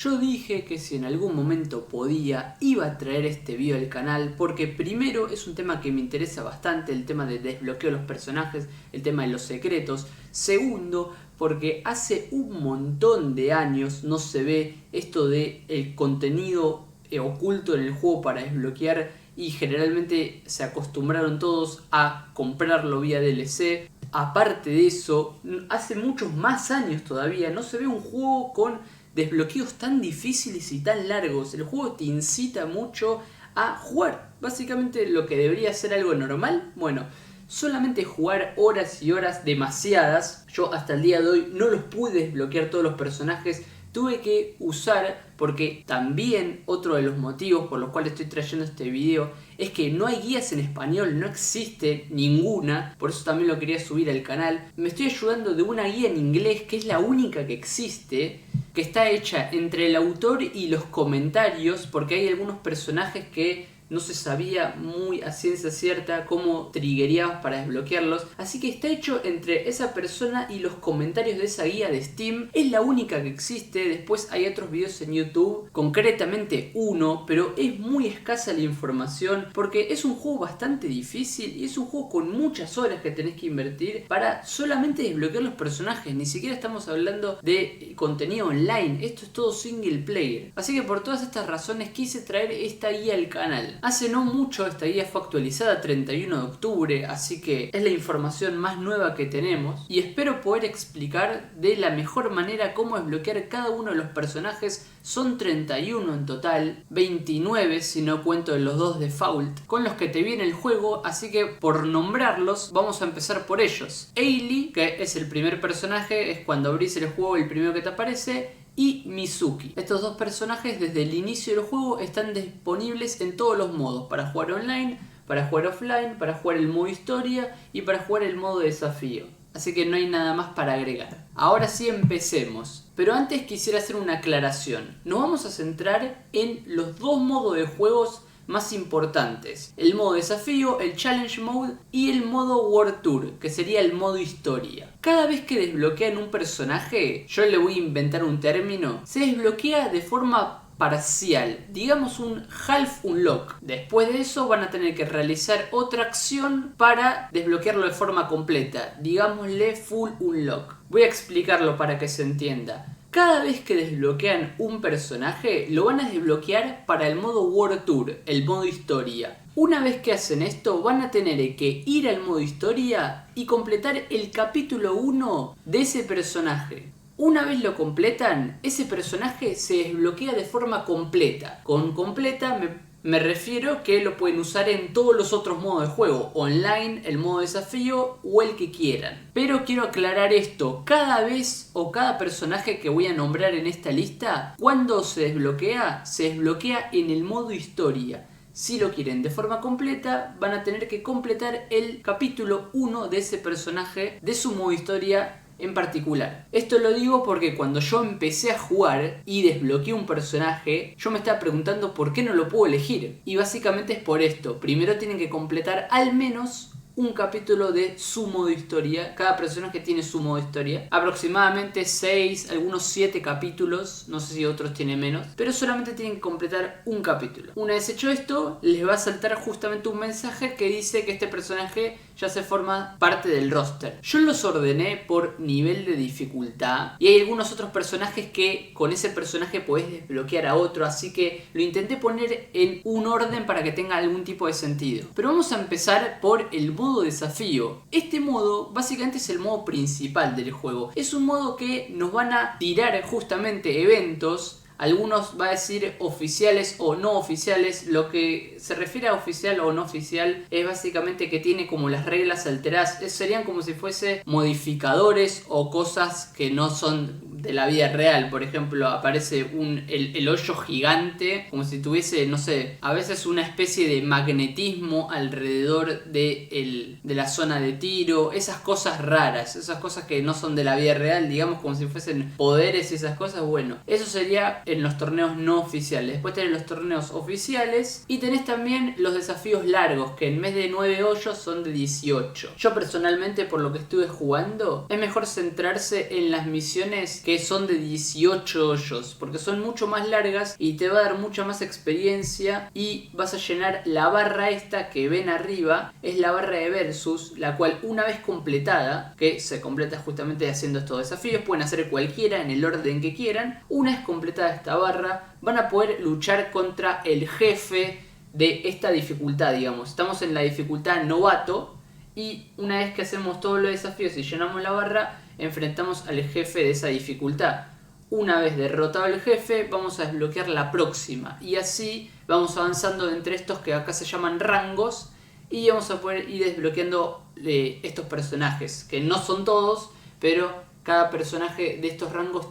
Yo dije que si en algún momento podía, iba a traer este video al canal porque primero es un tema que me interesa bastante, el tema de desbloqueo de los personajes, el tema de los secretos. Segundo, porque hace un montón de años no se ve esto de el contenido oculto en el juego para desbloquear y generalmente se acostumbraron todos a comprarlo vía DLC. Aparte de eso, hace muchos más años todavía no se ve un juego con desbloqueos tan difíciles y tan largos. El juego te incita mucho a jugar. Básicamente lo que debería ser algo normal, bueno, solamente jugar horas y horas, demasiadas. Yo hasta el día de hoy no los pude desbloquear todos los personajes. Tuve que usar, porque también otro de los motivos por los cuales estoy trayendo este video es que no hay guías en español, no existe ninguna, por eso también lo quería subir al canal. Me estoy ayudando de una guía en inglés que es la única que existe, que está hecha entre el autor y los comentarios, porque hay algunos personajes que no se sabía muy a ciencia cierta cómo triggereabas para desbloquearlos. Así que está hecho entre esa persona y los comentarios de esa guía de Steam. Es la única que existe. Después hay otros videos en YouTube, concretamente uno, pero es muy escasa la información porque es un juego bastante difícil y es un juego con muchas horas que tenés que invertir para solamente desbloquear los personajes. Ni siquiera estamos hablando de contenido online. Esto es todo single player. Así que por todas estas razones quise traer esta guía al canal. Hace no mucho esta guía fue actualizada 31 de octubre, así que es la información más nueva que tenemos y espero poder explicar de la mejor manera cómo desbloquear cada uno de los personajes. Son 31 en total, 29 si no cuento los dos default con los que te viene el juego, así que por nombrarlos vamos a empezar por ellos. Ailey, que es el primer personaje, es cuando abrís el juego el primero que te aparece, y Mizuki. Estos dos personajes desde el inicio del juego están disponibles en todos los modos, para jugar online, para jugar offline, para jugar el modo historia y para jugar el modo desafío. Así que no hay nada más para agregar. Ahora sí empecemos. Pero antes quisiera hacer una aclaración. Nos vamos a centrar en los dos modos de juegos más importantes: el modo desafío, el challenge mode, y el modo world tour, que sería el modo historia. Cada vez que desbloquean un personaje, yo le voy a inventar un término, se desbloquea de forma parcial, digamos un half unlock. Después de eso van a tener que realizar otra acción para desbloquearlo de forma completa, digámosle full unlock. Voy a explicarlo para que se entienda. Cada vez que desbloquean un personaje, lo van a desbloquear para el modo World Tour, el modo historia. Una vez que hacen esto, van a tener que ir al modo historia y completar el capítulo 1 de ese personaje. Una vez lo completan, ese personaje se desbloquea de forma completa. Con completa me refiero que lo pueden usar en todos los otros modos de juego, online, el modo desafío o el que quieran. Pero quiero aclarar esto: cada vez o cada personaje que voy a nombrar en esta lista, cuando se desbloquea en el modo historia. Si lo quieren de forma completa, van a tener que completar el capítulo 1 de ese personaje, de su modo historia en particular. Esto lo digo porque cuando yo empecé a jugar y desbloqueé un personaje, yo me estaba preguntando por qué no lo puedo elegir. Y básicamente es por esto: primero tienen que completar al menos un capítulo de su modo historia. Cada personaje tiene su modo historia, aproximadamente 6, algunos 7 capítulos, no sé si otros tienen menos, pero solamente tienen que completar un capítulo. Una vez hecho esto, les va a saltar justamente un mensaje que dice que este personaje ya se forma parte del roster. Yo los ordené por nivel de dificultad y hay algunos otros personajes que con ese personaje podés desbloquear a otro, así que lo intenté poner en un orden para que tenga algún tipo de sentido. Pero vamos a empezar por el modo desafío. Este modo básicamente es el modo principal del juego. Es un modo que nos van a tirar justamente eventos. Algunos va a decir oficiales o no oficiales. Lo que se refiere a oficial o no oficial es básicamente que tiene como las reglas alteradas. Serían como si fuese modificadores o cosas que no son de la vida real. Por ejemplo, aparece el hoyo gigante, como si tuviese, no sé, a veces una especie de magnetismo alrededor de la zona de tiro. Esas cosas raras, esas cosas que no son de la vida real, digamos como si fuesen poderes y esas cosas. Bueno, eso sería en los torneos no oficiales. Después tenés los torneos oficiales y tenés también los desafíos largos, que en vez de 9 hoyos son de 18. Yo personalmente, por lo que estuve jugando, es mejor centrarse en las misiones que que son de 18 hoyos, porque son mucho más largas y te va a dar mucha más experiencia y vas a llenar la barra esta que ven arriba, es la barra de Versus, la cual una vez completada, que se completa justamente haciendo estos desafíos, pueden hacer cualquiera en el orden que quieran, una vez completada esta barra van a poder luchar contra el jefe de esta dificultad, digamos. Estamos en la dificultad novato y una vez que hacemos todos los desafíos y llenamos la barra, enfrentamos al jefe de esa dificultad. Una vez derrotado el jefe, vamos a desbloquear la próxima y así vamos avanzando entre estos que acá se llaman rangos y vamos a poder ir desbloqueando estos personajes, que no son todos, pero cada personaje de estos rangos,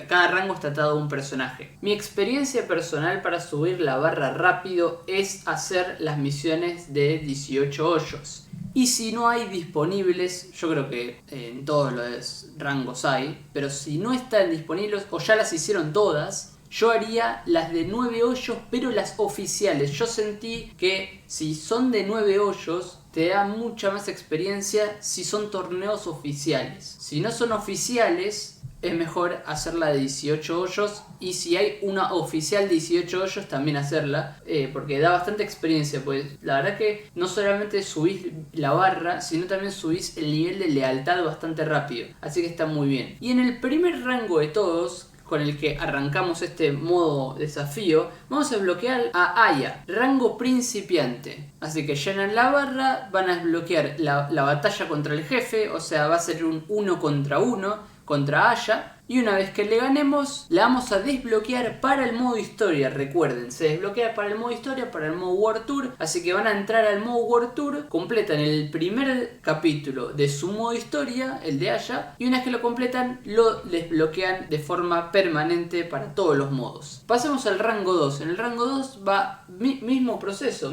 cada rango está atado a un personaje. Mi experiencia personal para subir la barra rápido es hacer las misiones de 18 hoyos. Y si no hay disponibles, yo creo que en todos los rangos hay, pero si no están disponibles o ya las hicieron todas, yo haría las de 9 hoyos, pero las oficiales. Yo sentí que si son de 9 hoyos, te da mucha más experiencia si son torneos oficiales. Si no son oficiales, es mejor hacerla de 18 hoyos. Y si hay una oficial de 18 hoyos, también hacerla. Porque da bastante experiencia. Pues la verdad que no solamente subís la barra, sino también subís el nivel de lealtad bastante rápido. Así que está muy bien. Y en el primer rango de todos, con el que arrancamos este modo desafío, vamos a desbloquear a Aya, rango principiante. Así que llenan la barra, van a desbloquear la batalla contra el jefe, o sea, va a ser un 1 contra 1 contra Aya. Y una vez que le ganemos, la vamos a desbloquear para el modo historia. Recuerden, se desbloquea para el modo historia, para el modo World Tour. Así que van a entrar al modo World Tour, completan el primer capítulo de su modo historia, el de Aya, y una vez que lo completan, lo desbloquean de forma permanente para todos los modos. Pasemos al rango 2. En el rango 2 va mismo proceso.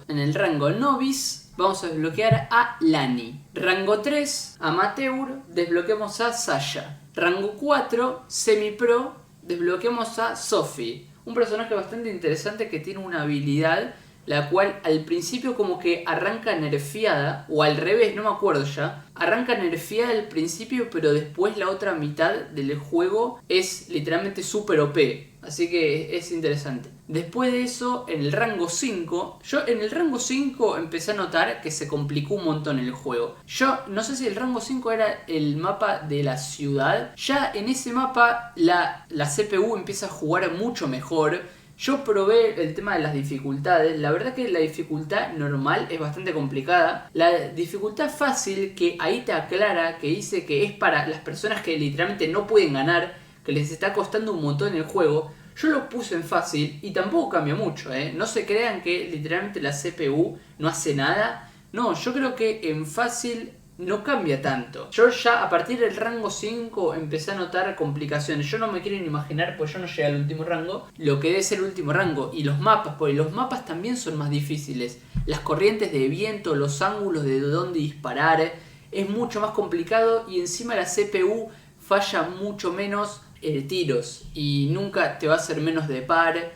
En el rango Novice vamos a desbloquear a Lani. Rango 3, Amateur, desbloqueamos a Sasha. Rango 4, Semi-Pro, desbloqueamos a Sophie. Un personaje bastante interesante que tiene una habilidad la cual al principio como que arranca nerfeada, o al revés, no me acuerdo ya. Arranca nerfeada al principio, pero después la otra mitad del juego es literalmente super OP. Así que es interesante. Después de eso, en el rango 5, yo en el rango 5 empecé a notar que se complicó un montón el juego. Yo no sé si el rango 5 era el mapa de la ciudad. Ya en ese mapa la CPU empieza a jugar mucho mejor. Yo probé el tema de las dificultades. La verdad que la dificultad normal es bastante complicada. La dificultad fácil, que ahí te aclara, que dice que es para las personas que literalmente no pueden ganar, que les está costando un montón el juego, yo lo puse en fácil y tampoco cambia mucho, No se crean que literalmente la CPU no hace nada. No, yo creo que en fácil no cambia tanto. Yo ya a partir del rango 5 empecé a notar complicaciones. Yo no me quiero ni imaginar, pues yo no llegué al último rango, lo que debe ser el último rango. Y los mapas, porque los mapas también son más difíciles. Las corrientes de viento, los ángulos de dónde disparar, es mucho más complicado. Y encima la CPU falla mucho menos tiros y nunca te va a hacer menos de par.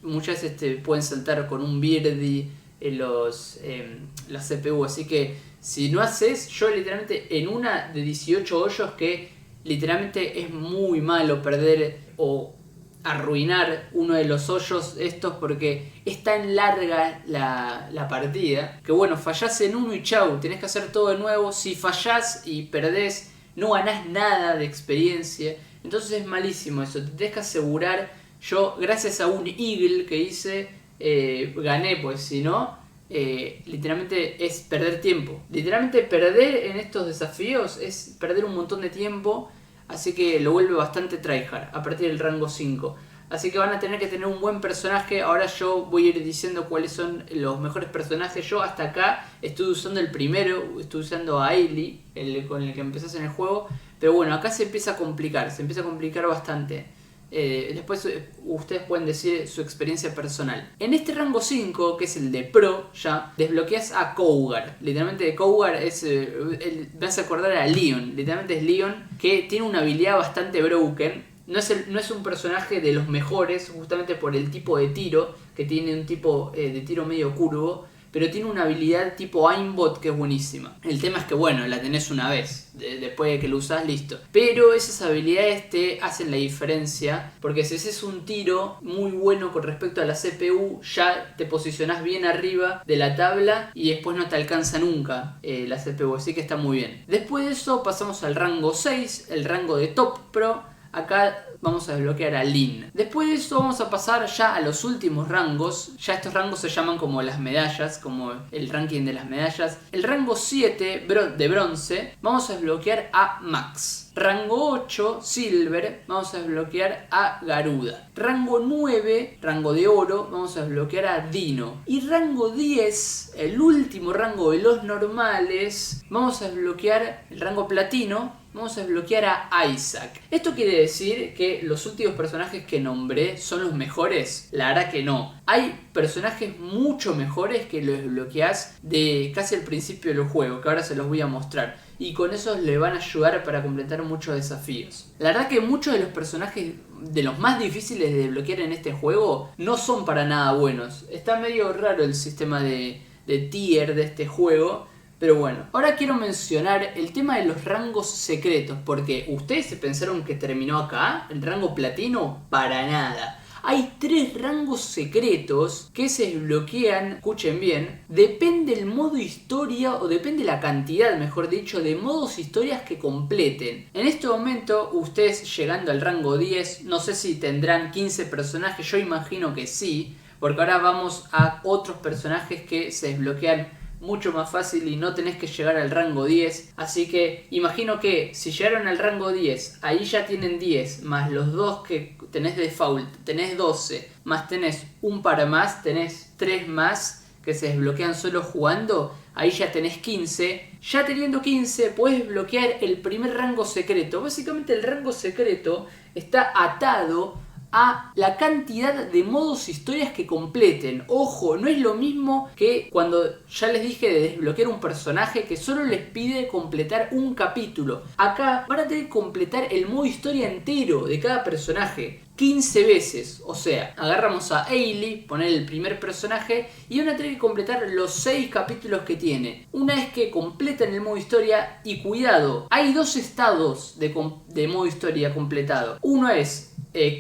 Muchas veces te pueden saltar con un birdie la CPU, así que si no haces, yo literalmente en una de 18 hoyos, que literalmente es muy malo perder o arruinar uno de los hoyos estos porque es tan larga la partida que bueno, fallás en uno y chau, tenés que hacer todo de nuevo. Si fallás y perdés, no ganás nada de experiencia. Entonces es malísimo eso, te tenés que asegurar. Yo, gracias a un eagle que hice, gané, pues si no, literalmente es perder tiempo. Literalmente perder en estos desafíos es perder un montón de tiempo, así que lo vuelve bastante tryhard a partir del rango 5. Así que van a tener que tener un buen personaje. Ahora yo voy a ir diciendo cuáles son los mejores personajes. Yo hasta acá estoy usando el primero, estoy usando a Ailey, con el que empezás en el juego. Pero bueno, acá se empieza a complicar bastante. Después ustedes pueden decir su experiencia personal. En este rango 5, que es el de Pro, ya desbloqueas a Cougar. Literalmente Cougar es, me hace acordar a Leon. Literalmente es Leon, que tiene una habilidad bastante broken. No es un personaje de los mejores, justamente por el tipo de tiro, que tiene un tipo de tiro medio curvo. pero tiene una habilidad tipo aimbot que es buenísima. El tema es que bueno, la tenés una vez, después de que lo usás, listo. Pero esas habilidades te hacen la diferencia, porque si haces un tiro muy bueno con respecto a la CPU, ya te posicionás bien arriba de la tabla y después no te alcanza nunca la CPU, así que está muy bien. Después de eso pasamos al rango 6, el rango de Top Pro. Acá vamos a desbloquear a Lin. Después de eso vamos a pasar ya a los últimos rangos. Ya estos rangos se llaman como las medallas, como el ranking de las medallas. El rango 7 de bronce vamos a desbloquear a Max. Rango 8, Silver, vamos a desbloquear a Garuda. Rango 9, rango de oro, vamos a desbloquear a Dino. Y rango 10, el último rango de los normales, vamos a desbloquear el rango platino. Vamos a desbloquear a Isaac. ¿Esto quiere decir que los últimos personajes que nombré son los mejores? La verdad que no. Hay personajes mucho mejores que los desbloqueás de casi al principio del juego, que ahora se los voy a mostrar. Y con eso le van a ayudar para completar muchos desafíos. La verdad que muchos de los personajes de los más difíciles de desbloquear en este juego no son para nada buenos. Está medio raro el sistema de tier de este juego. Pero bueno, ahora quiero mencionar el tema de los rangos secretos, porque ustedes se pensaron que terminó acá, el rango platino, para nada. Hay 3 rangos secretos que se desbloquean, escuchen bien, depende el modo historia o depende la cantidad, mejor dicho, de modos historias que completen. En este momento, ustedes llegando al rango 10, no sé si tendrán 15 personajes, yo imagino que sí, porque ahora vamos a otros personajes que se desbloquean mucho más fácil y no tenés que llegar al rango 10. Así que imagino que si llegaron al rango 10, ahí ya tienen 10, más los 2 que tenés de default, tenés 12, más tenés un para más, tenés 3 más que se desbloquean solo jugando, ahí ya tenés 15. Ya teniendo 15 puedes desbloquear el primer rango secreto. Básicamente el rango secreto está atado a la cantidad de modos historias que completen. Ojo, no es lo mismo que cuando ya les dije de desbloquear un personaje que solo les pide completar un capítulo. Acá van a tener que completar el modo historia entero de cada personaje 15 veces. O sea, agarramos a Ailey, poner el primer personaje y van a tener que completar los 6 capítulos que tiene. Una vez que completan el modo historia, y cuidado, hay 2 estados de modo historia completado. Uno es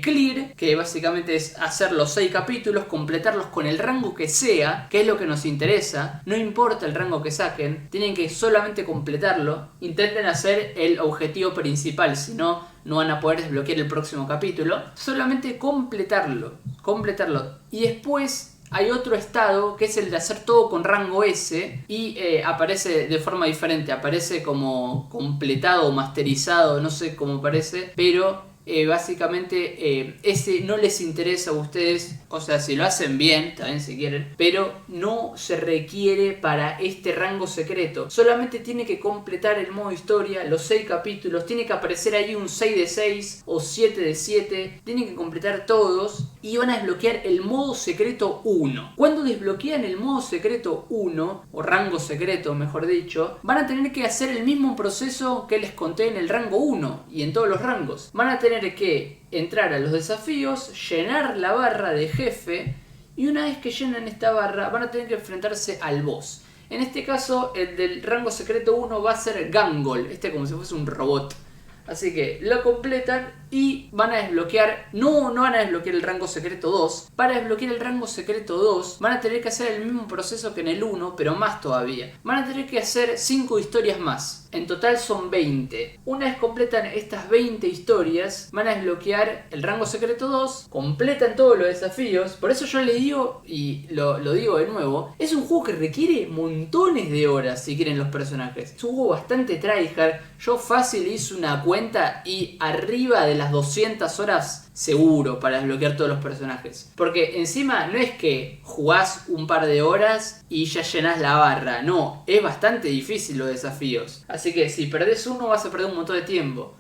Clear, que básicamente es hacer los 6 capítulos, completarlos con el rango que sea, que es lo que nos interesa. No importa el rango que saquen, tienen que solamente completarlo. Intenten hacer el objetivo principal, si no, no van a poder desbloquear el próximo capítulo. Solamente completarlo. Y después hay otro estado que es el de hacer todo con rango S y aparece de forma diferente. Aparece como completado o masterizado, no sé cómo parece, pero básicamente ese no les interesa a ustedes. O sea, si lo hacen bien, también si quieren, pero no se requiere para este rango secreto. Solamente tiene que completar el modo historia, los 6 capítulos. Tiene que aparecer ahí un 6 de 6 o 7 de 7. Tienen que completar todos y van a desbloquear el modo secreto 1. Cuando desbloquean el modo secreto 1, o rango secreto mejor dicho, van a tener que hacer el mismo proceso que les conté en el rango 1 y en todos los rangos. Van a tener que entrar a los desafíos, llenar la barra de jefe, y una vez que llenan esta barra van a tener que enfrentarse al boss. En este caso el del rango secreto 1 va a ser Gangol, como si fuese un robot. Así que lo completan y van a desbloquear, no van a desbloquear el rango secreto 2. Para desbloquear el rango secreto 2 van a tener que hacer el mismo proceso que en el 1, pero más todavía. Van a tener que hacer 5 historias más. En total son 20. Una vez completan estas 20 historias, van a desbloquear el rango secreto 2, completan todos los desafíos. Por eso yo les digo, y lo digo de nuevo, es un juego que requiere montones de horas si quieren los personajes. Es un juego bastante tryhard. Yo fácil hice una cuenta y arriba de las 200 horas seguro para desbloquear todos los personajes. Porque encima no es que jugás un par de horas y ya llenás la barra. No, es bastante difícil los desafíos. Así que si perdés uno vas a perder un montón de tiempo.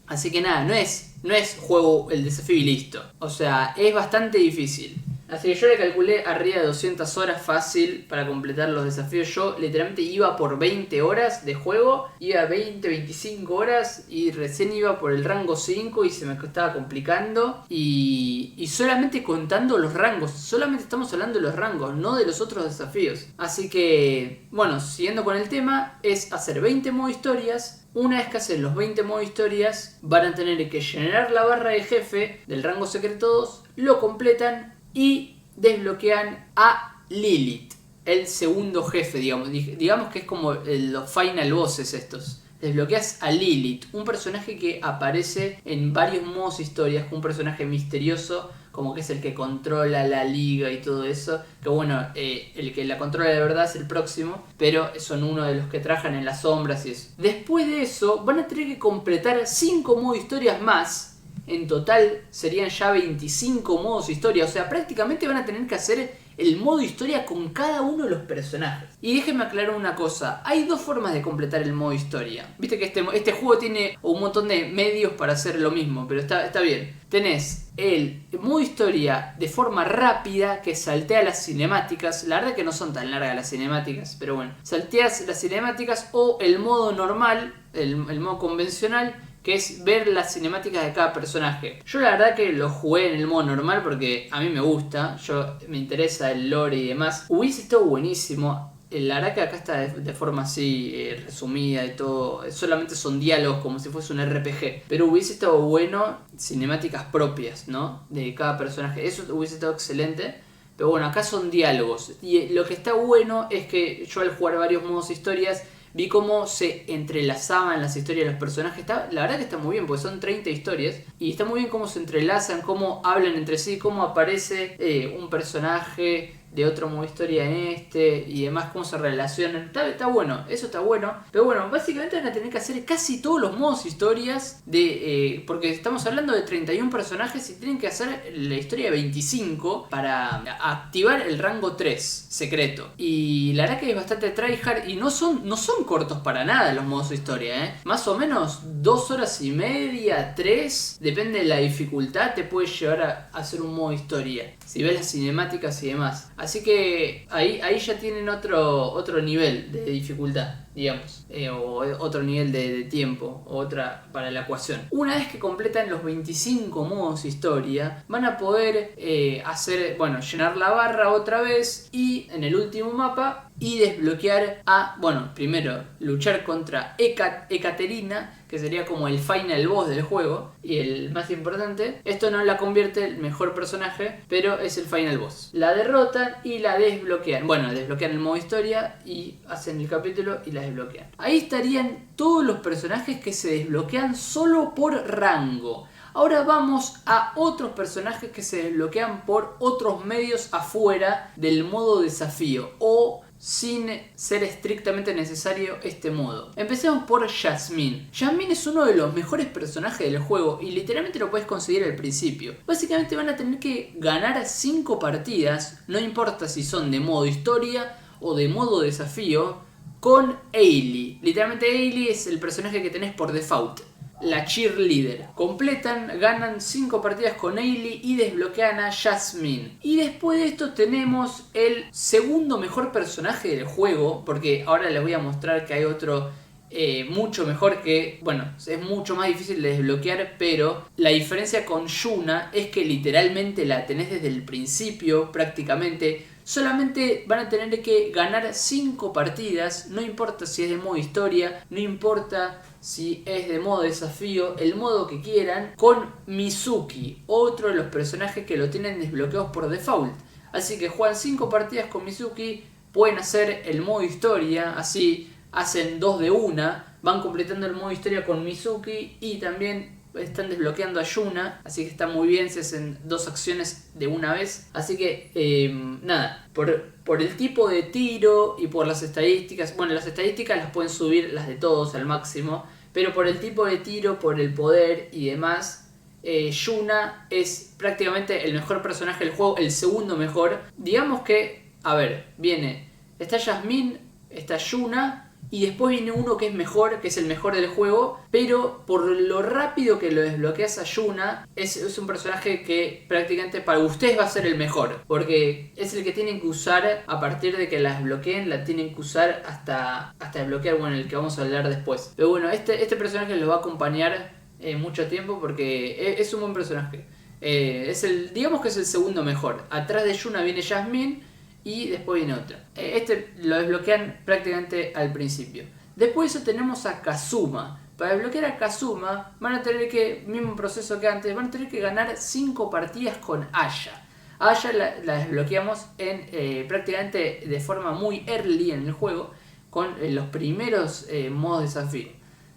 Así que nada, no es juego el desafío y listo. O sea, es bastante difícil. Así que yo le calculé arriba de 200 horas fácil para completar los desafíos. Yo literalmente iba por 20 horas de juego, iba 20, 25 horas y recién iba por el rango 5 y se me estaba complicando. Y solamente contando los rangos, solamente estamos hablando de los rangos, no de los otros desafíos. Así que, bueno, siguiendo con el tema, es hacer 20 modo historias. Una vez que hacen los 20 modo historias, van a tener que llenar la barra de jefe del rango secreto 2, lo completan y desbloquean a Lilith, el segundo jefe, digamos que es como los final bosses estos. Desbloqueas a Lilith, un personaje que aparece en varios modos historias, un personaje misterioso, como que es el que controla la liga y todo eso. Que bueno, el que la controla de verdad es el próximo, pero son uno de los que trabajan en las sombras y eso. Después de eso, van a tener que completar 5 modos historias más. En total serían ya 25 modos historia. O sea, prácticamente van a tener que hacer el modo historia con cada uno de los personajes. Y déjenme aclarar una cosa. Hay dos formas de completar el modo historia. Viste que este juego tiene un montón de medios para hacer lo mismo, pero está bien. Tenés el modo historia de forma rápida, que saltea las cinemáticas. La verdad que no son tan largas las cinemáticas, pero bueno. Salteas las cinemáticas, o el modo normal, el modo convencional, que es ver las cinemáticas de cada personaje. Yo la verdad que lo jugué en el modo normal porque a mí me gusta, me interesa el lore y demás. Hubiese estado buenísimo. La verdad que acá está de forma así resumida y todo, solamente son diálogos como si fuese un RPG. Pero hubiese estado bueno cinemáticas propias, ¿no? De cada personaje. Eso hubiese estado excelente. Pero bueno, acá son diálogos. Y lo que está bueno es que yo al jugar varios modos historias vi cómo se entrelazaban las historias de los personajes. La verdad que está muy bien, porque son 30 historias. Y está muy bien cómo se entrelazan, cómo hablan entre sí, cómo aparece un personaje de otro modo historia en y demás, cómo se relacionan. Está bueno, eso está bueno. Pero bueno, básicamente van a tener que hacer casi todos los modos historias porque estamos hablando de 31 personajes y tienen que hacer la historia de 25 para activar el rango 3 secreto. Y la verdad que es bastante tryhard y no son cortos para nada los modos historia, Más o menos 2 horas y media, 3, depende de la dificultad, te puede llevar a hacer un modo historia, si ves las cinemáticas y demás. Así que ahí ya tienen otro nivel de dificultad, digamos, o otro nivel de tiempo, otra para la ecuación. Una vez que completan los 25 modos historia, van a poder llenar la barra otra vez y en el último mapa y desbloquear primero luchar contra Ekaterina, que sería como el final boss del juego y el más importante. Esto no la convierte el mejor personaje, pero es el final boss. La derrotan y la desbloquean. Bueno, desbloquean el modo historia y hacen el capítulo y la desbloquean. Ahí estarían todos los personajes que se desbloquean solo por rango. Ahora vamos a otros personajes que se desbloquean por otros medios afuera del modo desafío o sin ser estrictamente necesario este modo. Empecemos por Jasmine. Jasmine es uno de los mejores personajes del juego y literalmente lo puedes conseguir al principio. Básicamente van a tener que ganar 5 partidas, no importa si son de modo historia o de modo desafío, con Ailey. Literalmente Ailey es el personaje que tenés por default, la cheerleader. Ganan 5 partidas con Ailey y desbloquean a Jasmine. Y después de esto tenemos el segundo mejor personaje del juego, porque ahora les voy a mostrar que hay otro mucho mejor que, es mucho más difícil de desbloquear, pero la diferencia con Yuna es que literalmente la tenés desde el principio prácticamente. Solamente van a tener que ganar 5 partidas, no importa si es de modo historia, no importa si es de modo desafío, el modo que quieran, con Mizuki, otro de los personajes que lo tienen desbloqueados por default. Así que juegan 5 partidas con Mizuki, pueden hacer el modo historia, así hacen 2 de una, van completando el modo historia con Mizuki y también están desbloqueando a Yuna, así que está muy bien si hacen 2 acciones de una vez. Así que por el tipo de tiro y por las estadísticas, las estadísticas las pueden subir las de todos al máximo, pero por el tipo de tiro, por el poder y demás, Yuna es prácticamente el mejor personaje del juego, el segundo mejor. Digamos que, está Jasmine, está Yuna y después viene uno que es mejor, que es el mejor del juego, pero por lo rápido que lo desbloqueas a Yuna, es un personaje que prácticamente para ustedes va a ser el mejor, porque es el que tienen que usar a partir de que la desbloqueen, la tienen que usar hasta desbloquear, bueno, el que vamos a hablar después. Pero bueno, este personaje los va a acompañar mucho tiempo porque es un buen personaje. Digamos que es el segundo mejor. Atrás de Yuna viene Jasmine y después viene otra. Este lo desbloquean prácticamente al principio. Después de eso tenemos a Kazuma. Para desbloquear a Kazuma van a tener que, mismo proceso que antes, van a tener que ganar 5 partidas con Aya. Aya la desbloqueamos prácticamente de forma muy early en el juego, con los primeros modos de desafío.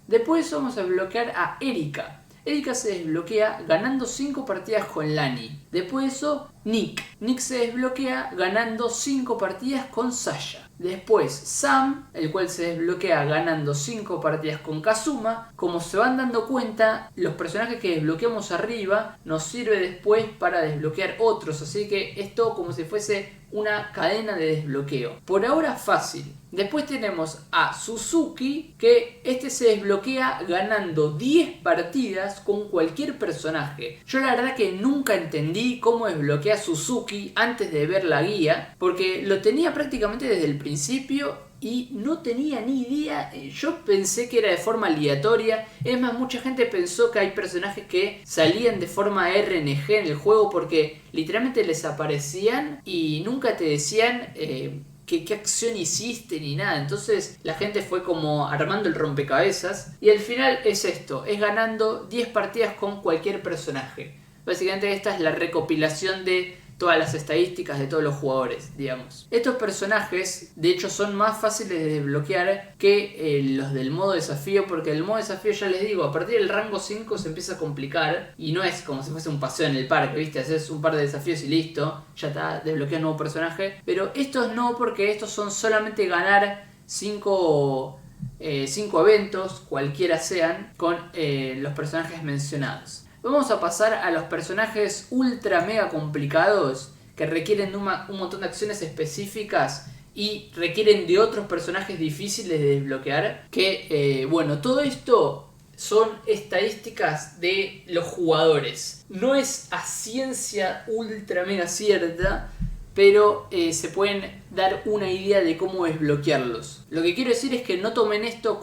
Después de eso vamos a desbloquear a Erika. Erika se desbloquea ganando 5 partidas con Lani. Después de eso, Nick. Nick se desbloquea ganando 5 partidas con Sasha. Después Sam, el cual se desbloquea ganando 5 partidas con Kazuma. Como se van dando cuenta, los personajes que desbloqueamos arriba nos sirve después para desbloquear otros. Así que es todo como si fuese una cadena de desbloqueo. Por ahora fácil. Después tenemos a Suzuki, que este se desbloquea ganando 10 partidas con cualquier personaje. Yo la verdad que nunca entendí cómo desbloquea a Suzuki antes de ver la guía, porque lo tenía prácticamente desde el principio y no tenía ni idea. Yo pensé que era de forma aleatoria. Es más, mucha gente pensó que hay personajes que salían de forma RNG en el juego porque literalmente les aparecían y nunca te decían qué acción hiciste ni nada. Entonces la gente fue como armando el rompecabezas y al final es esto, es ganando 10 partidas con cualquier personaje. Básicamente esta es la recopilación de todas las estadísticas de todos los jugadores, digamos. Estos personajes, de hecho, son más fáciles de desbloquear que los del modo desafío, porque el modo desafío, ya les digo, a partir del rango 5 se empieza a complicar y no es como si fuese un paseo en el parque, ¿viste? Haces un par de desafíos y listo, ya está, desbloqueas un nuevo personaje. Pero estos no, porque estos son solamente ganar 5 eventos, cualquiera sean, con los personajes mencionados. Vamos a pasar a los personajes ultra mega complicados que requieren un montón de acciones específicas y requieren de otros personajes difíciles de desbloquear. Que, bueno, todo esto son estadísticas de los jugadores. No es a ciencia ultra mega cierta, pero se pueden dar una idea de cómo desbloquearlos. Lo que quiero decir es que no tomen esto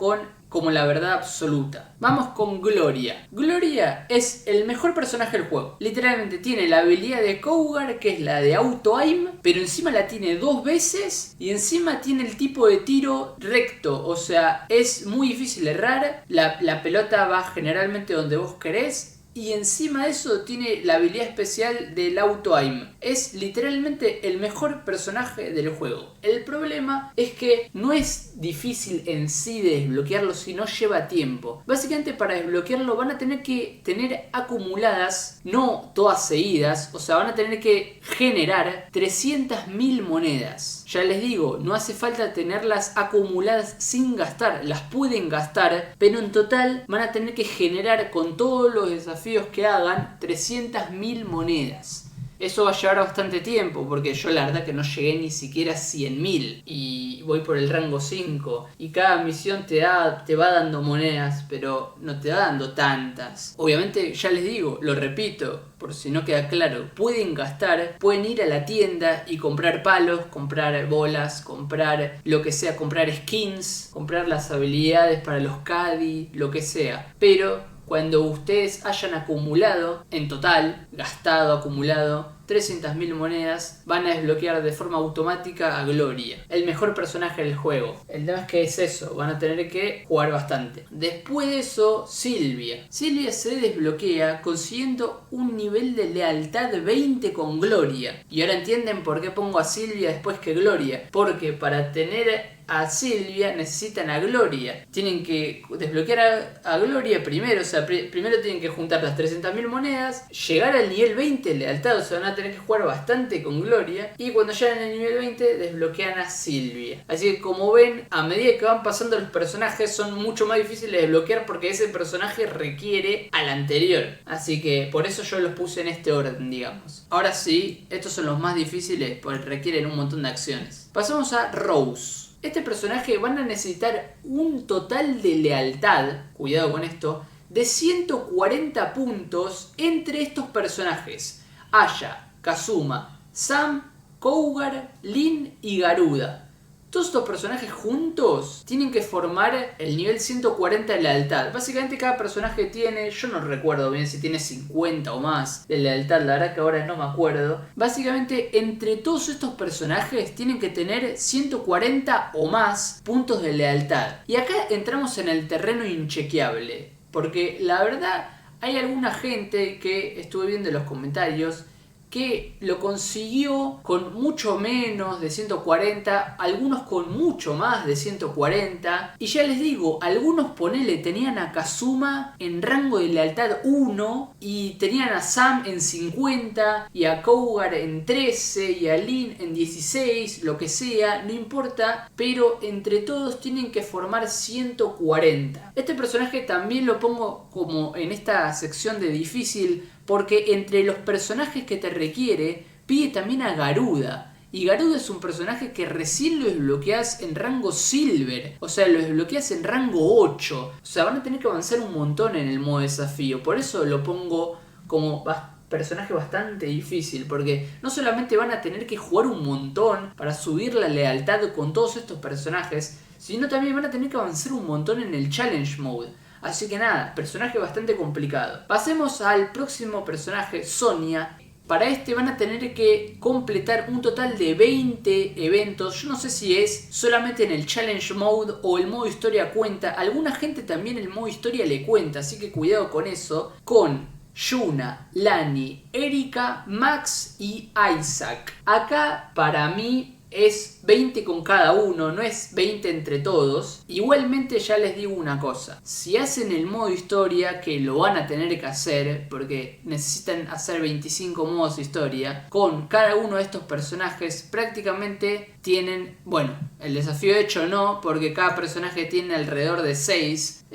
como la verdad absoluta. Vamos con Gloria. Gloria es el mejor personaje del juego. Literalmente tiene la habilidad de Cougar, que es la de auto-aim, pero encima la tiene 2 veces y encima tiene el tipo de tiro recto. O sea, es muy difícil errar. La pelota va generalmente donde vos querés. Y encima de eso tiene la habilidad especial del auto-aim. Es literalmente el mejor personaje del juego. El problema es que no es difícil en sí de desbloquearlo, sino lleva tiempo. Básicamente para desbloquearlo van a tener que tener acumuladas, no todas seguidas, o sea, van a tener que generar 300.000 monedas. Ya les digo, no hace falta tenerlas acumuladas sin gastar, las pueden gastar, pero en total van a tener que generar con todos los desafíos que hagan 300.000 monedas. Eso va a llevar bastante tiempo, porque yo la verdad que no llegué ni siquiera a 100.000 y voy por el rango 5 y cada misión te va dando monedas, pero no te va dando tantas. Obviamente, ya les digo, lo repito, por si no queda claro, pueden gastar, pueden ir a la tienda y comprar palos, comprar bolas, comprar lo que sea, comprar skins, comprar las habilidades para los Caddy, lo que sea, pero cuando ustedes hayan acumulado, en total, acumulado 300.000 monedas, van a desbloquear de forma automática a Gloria, el mejor personaje del juego. El tema es que es eso, van a tener que jugar bastante. Después de eso, Silvia. Silvia se desbloquea consiguiendo un nivel de lealtad 20 con Gloria. Y ahora entienden por qué pongo a Silvia después que Gloria. Porque para tener a Silvia necesitan a Gloria. Tienen que desbloquear a Gloria primero. O sea, primero tienen que juntar las 300.000 monedas, llegar al nivel 20 de lealtad. O sea, van a tener que jugar bastante con Gloria. Y cuando llegan al nivel 20 desbloquean a Silvia. Así que como ven, a medida que van pasando los personajes son mucho más difíciles de desbloquear, porque ese personaje requiere al anterior. Así que por eso yo los puse en este orden, digamos. Ahora sí, estos son los más difíciles porque requieren un montón de acciones. Pasamos a Rose. este personaje van a necesitar un total de lealtad, cuidado con esto, de 140 puntos entre estos personajes: Aya, Kazuma, Sam, Cougar, Lin y Garuda. Todos estos personajes juntos tienen que formar el nivel 140 de lealtad. Básicamente cada personaje tiene, yo no recuerdo bien si tiene 50 o más de lealtad, la verdad que ahora no me acuerdo. Básicamente entre todos estos personajes tienen que tener 140 o más puntos de lealtad. Y acá entramos en el terreno inchequeable, porque la verdad hay alguna gente que estuve viendo en los comentarios que lo consiguió con mucho menos de 140, algunos con mucho más de 140, y ya les digo, algunos ponele tenían a Kazuma en rango de lealtad 1 y tenían a Sam en 50 y a Cougar en 13 y a Lin en 16, lo que sea, no importa, pero entre todos tienen que formar 140. Este personaje también lo pongo como en esta sección de difícil, porque entre los personajes que te requiere, pide también a Garuda. Y Garuda es un personaje que recién lo desbloqueas en rango Silver. O sea, lo desbloqueas en rango 8. O sea, van a tener que avanzar un montón en el modo desafío. Por eso lo pongo como personaje bastante difícil. Porque no solamente van a tener que jugar un montón para subir la lealtad con todos estos personajes, sino también van a tener que avanzar un montón en el Challenge Mode. Así que nada, personaje bastante complicado. Pasemos al próximo personaje, Sonia. Para este van a tener que completar un total de 20 eventos. Yo no sé si es solamente en el Challenge Mode o el modo historia cuenta. Alguna gente también el modo historia le cuenta, así que cuidado con eso. Con Yuna, Lani, Erika, Max y Isaac. Acá para mí es 20 con cada uno, no es 20 entre todos. Igualmente ya les digo una cosa: si hacen el modo historia, que lo van a tener que hacer porque necesitan hacer 25 modos historia, con cada uno de estos personajes prácticamente tienen, bueno, el desafío hecho no, porque cada personaje tiene alrededor de 6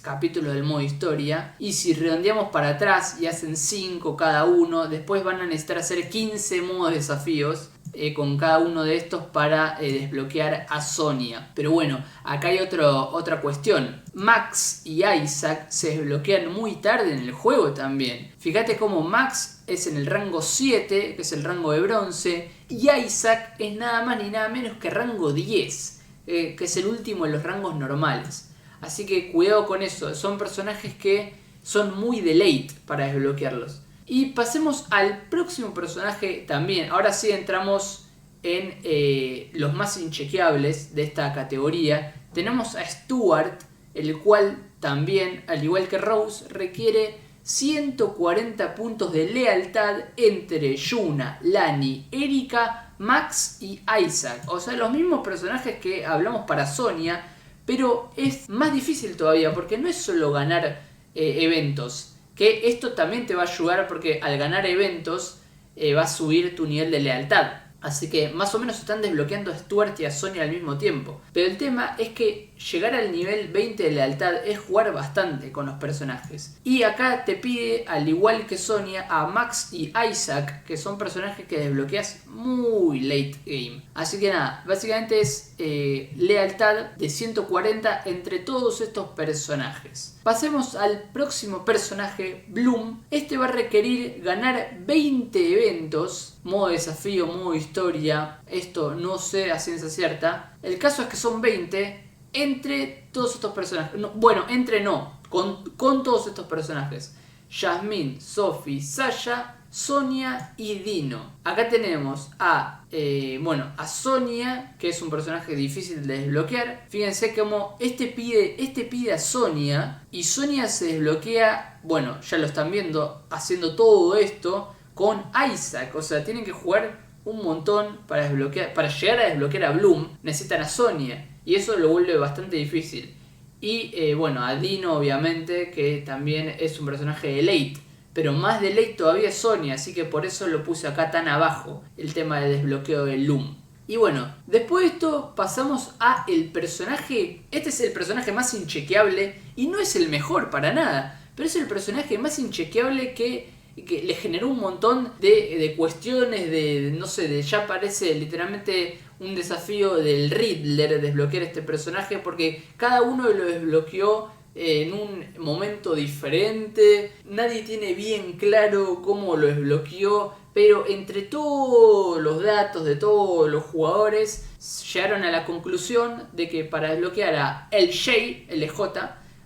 capítulos del modo historia, y si redondeamos para atrás y hacen 5 cada uno, después van a necesitar hacer 15 modos desafíos con cada uno de estos para desbloquear a Sonia. Pero bueno, acá hay otra cuestión. Max y Isaac se desbloquean muy tarde en el juego también. Fíjate cómo Max es en el rango 7, que es el rango de bronce, y Isaac es nada más ni nada menos que rango 10, que es el último de los rangos normales. Así que cuidado con eso, son personajes que son muy de late para desbloquearlos. Y pasemos al próximo personaje también. Ahora sí entramos en los más inchequeables de esta categoría. Tenemos a Stuart, el cual también, al igual que Rose, requiere 140 puntos de lealtad entre Yuna, Lani, Erika, Max y Isaac. O sea, los mismos personajes que hablamos para Sonia, pero es más difícil todavía porque no es solo ganar eventos. Que esto también te va a ayudar porque al ganar eventos va a subir tu nivel de lealtad. Así que más o menos están desbloqueando a Stuart y a Sonia al mismo tiempo. Pero el tema es que llegar al nivel 20 de lealtad es jugar bastante con los personajes. Y acá te pide, al igual que Sonia, a Max y Isaac, que son personajes que desbloqueas muy late game. Así que nada, básicamente es lealtad de 140 entre todos estos personajes. Pasemos al próximo personaje, Bloom. Este va a requerir ganar 20 eventos, modo desafío, modo historia. Esto no sé a ciencia cierta. El caso es que son 20 entre todos estos personajes. No, bueno, con todos estos personajes: Jasmine, Sophie, Sasha, Sonia y Dino. Acá tenemos a Sonia, que es un personaje difícil de desbloquear. Fíjense cómo este pide a Sonia, y Sonia se desbloquea, bueno, ya lo están viendo, haciendo todo esto con Isaac. O sea, tienen que jugar un montón para llegar a desbloquear a Bloom. Necesitan a Sonia, y eso lo vuelve bastante difícil. Y a Dino, obviamente, que también es un personaje de late, pero más de late todavía es Sonia, así que por eso lo puse acá tan abajo, el tema de desbloqueo de Loom. Y bueno, después de esto pasamos a el personaje. Este es el personaje más inchequeable y no es el mejor para nada, pero es el personaje más inchequeable que le generó un montón de cuestiones, no sé, ya parece literalmente un desafío del Riddler desbloquear este personaje porque cada uno lo desbloqueó en un momento diferente, nadie tiene bien claro cómo lo desbloqueó, pero entre todos los datos de todos los jugadores llegaron a la conclusión de que para desbloquear a LJ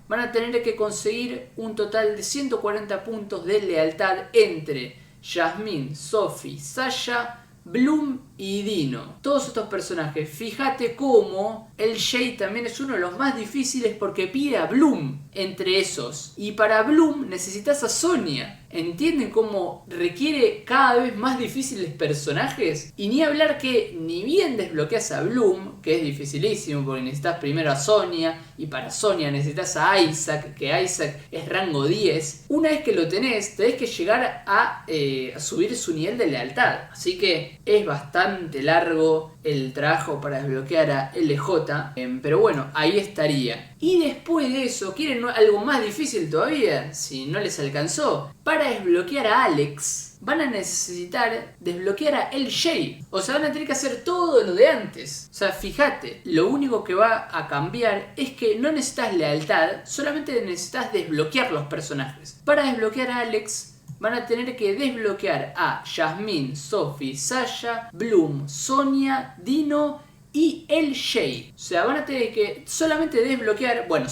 van a tener que conseguir un total de 140 puntos de lealtad entre Jasmine, Sophie, Sasha, Bloom y Dino. Todos estos personajes, fíjate cómo el Jay también es uno de los más difíciles porque pide a Bloom entre esos. Y para Bloom necesitas a Sonia. ¿Entienden cómo requiere cada vez más difíciles personajes? Y ni hablar que ni bien desbloqueas a Bloom, que es dificilísimo porque necesitas primero a Sonia, y para Sonia necesitas a Isaac, que Isaac es rango 10. Una vez que lo tenés que llegar a subir su nivel de lealtad. Así que es bastante largo el trabajo para desbloquear a LJ, pero bueno, ahí estaría. Y después de eso, ¿quieren algo más difícil todavía? Si no les alcanzó, para desbloquear a Alex van a necesitar desbloquear a LJ. O sea, van a tener que hacer todo lo de antes. O sea, fíjate, lo único que va a cambiar es que no necesitas lealtad, solamente necesitas desbloquear los personajes. Para desbloquear a Alex van a tener que desbloquear a Jasmine, Sophie, Sasha, Bloom, Sonia, Dino y LJ. O sea, van a tener que solamente desbloquear, van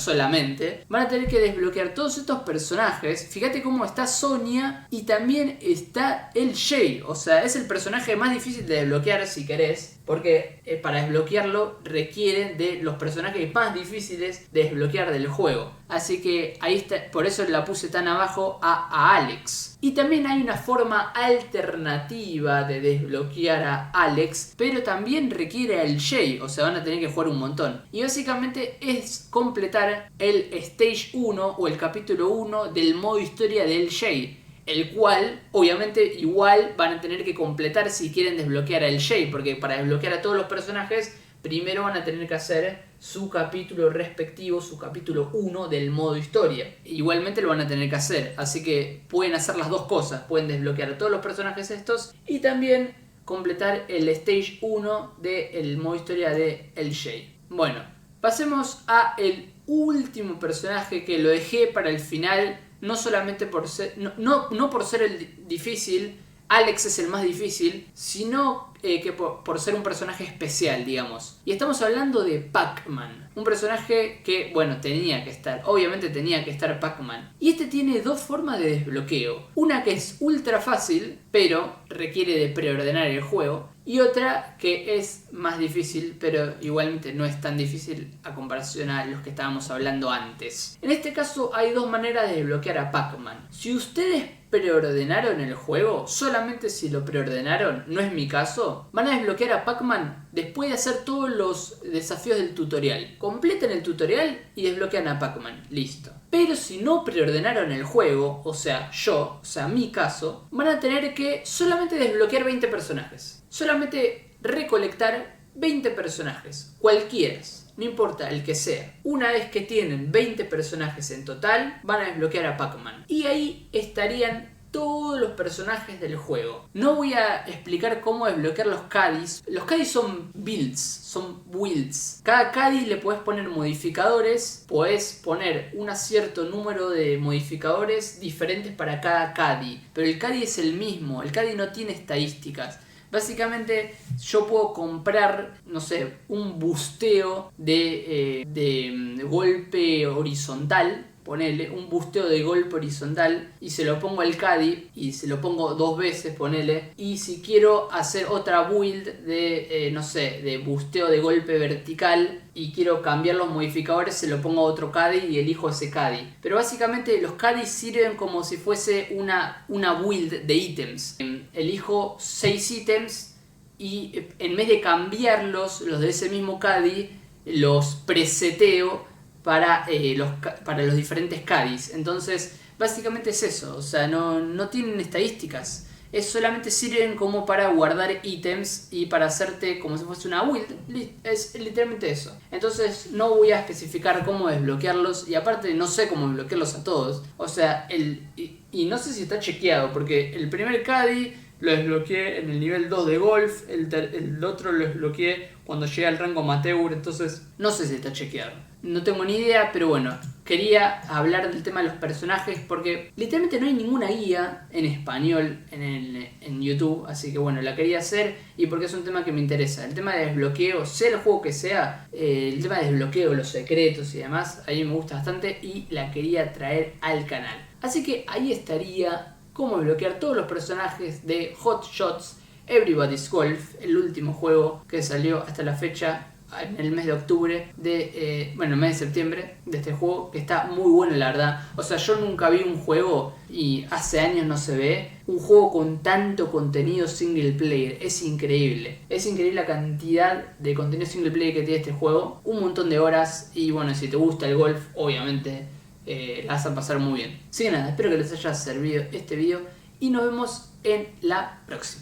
a tener que desbloquear todos estos personajes. Fíjate cómo está Sonia y también está LJ. O sea, es el personaje más difícil de desbloquear si querés, porque para desbloquearlo requiere de los personajes más difíciles de desbloquear del juego. Así que ahí está, por eso la puse tan abajo a Alex. Y también hay una forma alternativa de desbloquear a Alex, pero también requiere al Jay, o sea, van a tener que jugar un montón. Y básicamente es completar el Stage 1 o el capítulo 1 del modo historia del Jay, el cual obviamente igual van a tener que completar si quieren desbloquear al Jay, porque para desbloquear a todos los personajes primero van a tener que hacer su capítulo respectivo, su capítulo 1 del modo historia. Igualmente lo van a tener que hacer, así que pueden hacer las dos cosas, pueden desbloquear a todos los personajes estos y también completar el Stage 1 del modo historia de LJ. Bueno, pasemos a el último personaje que lo dejé para el final, no solamente por ser, no por ser el difícil. Alex es el más difícil, sino que por ser un personaje especial, digamos. Y estamos hablando de Pac-Man. Un personaje que, obviamente tenía que estar Pac-Man. Y este tiene dos formas de desbloqueo. Una que es ultra fácil, pero requiere de preordenar el juego. Y otra que es más difícil, pero igualmente no es tan difícil a comparación a los que estábamos hablando antes. En este caso hay dos maneras de desbloquear a Pac-Man. Si ustedes preordenaron el juego, solamente si lo preordenaron, no es mi caso, van a desbloquear a Pac-Man después de hacer todos los desafíos del tutorial. Completen el tutorial y desbloquean a Pac-Man, listo. Pero si no preordenaron el juego, mi caso, van a tener que solamente desbloquear 20 personajes. Solamente recolectar 20 personajes, cualquiera, no importa el que sea. Una vez que tienen 20 personajes en total, van a desbloquear a Pac-Man. Y ahí estarían todos los personajes del juego. No voy a explicar cómo desbloquear los caddies. Los caddies son builds. Cada caddy le puedes poner modificadores. Puedes poner un cierto número de modificadores diferentes para cada caddy. Pero el caddy es el mismo. El caddy no tiene estadísticas. Básicamente yo puedo comprar, un busteo de golpe horizontal. Ponele un busteo de golpe horizontal y se lo pongo al caddy y se lo pongo 2 veces, ponele. Y si quiero hacer otra build de busteo de golpe vertical y quiero cambiar los modificadores, se lo pongo a otro caddy y elijo ese caddy. Pero básicamente los caddies sirven como si fuese una build de ítems. Elijo 6 ítems y en vez de cambiarlos, los de ese mismo caddy, los preseteo para los diferentes caddies. Entonces básicamente es eso, o sea, no tienen estadísticas, solamente sirven como para guardar ítems y para hacerte como si fuese una build. Es literalmente eso. Entonces no voy a especificar cómo desbloquearlos y aparte no sé cómo desbloquearlos a todos. O sea, y no sé si está chequeado porque el primer caddy lo desbloqueé en el nivel 2 de golf, el otro lo desbloqueé cuando llegué al rango amateur, entonces no sé si está chequeado. No tengo ni idea, pero bueno, quería hablar del tema de los personajes porque literalmente no hay ninguna guía en español en YouTube, así que bueno, la quería hacer y porque es un tema que me interesa. El tema de desbloqueo, sea el juego que sea, el tema de desbloqueo, los secretos y demás, a mí me gusta bastante y la quería traer al canal. Así que ahí estaría cómo desbloquear todos los personajes de Hot Shots Everybody's Golf, el último juego que salió hasta la fecha en el mes de octubre el mes de septiembre de este juego, que está muy bueno la verdad. O sea, yo nunca vi un juego, y hace años no se ve, un juego con tanto contenido single player. Es increíble la cantidad de contenido single player que tiene este juego, un montón de horas, y bueno, si te gusta el golf, obviamente la vas a pasar muy bien. Así que nada, espero que les haya servido este video y nos vemos en la próxima.